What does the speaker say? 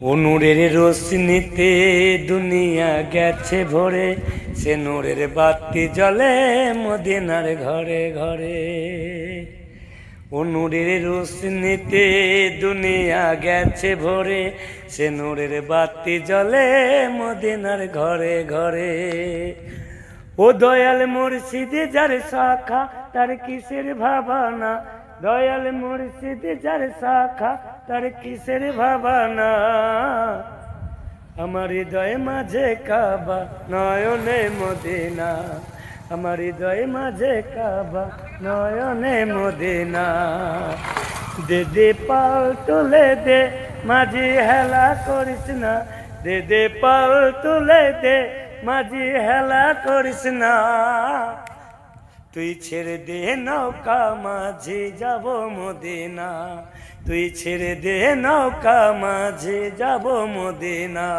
ও নূরের রোশনীতে দুনিয়া গেছে ভরে, সে নূরের বাতি জ্বলে মদিনার ঘরে ঘরে। ও নূরের রোশনীতে দুনিয়া গেছে ভরে, সে নূরের বাতি জ্বলে মদিনার ঘরে ঘরে। ও দয়াল মুর্শিদ যার শাখা, তার কিসের ভাবনা, দয়াল মুর্শিদ যার শাখা, তার কিসের ভাবনা। আমার হৃদয় মাঝে কাবা, নয়নে মদিনা, আমার হৃদয় মাঝে কাবা, নয়নে মদিনা। দে দে পাল তুলে দে, মাঝি হেলা করিস না, দে দে পাল তুলে দে, মাঝি হেলা করিস না। তুই ছেড়ে দে নৌকা, মাঝি যাব মদিনা, তুই ছেড়ে দে নৌকা, মাঝি যাব মদিনা।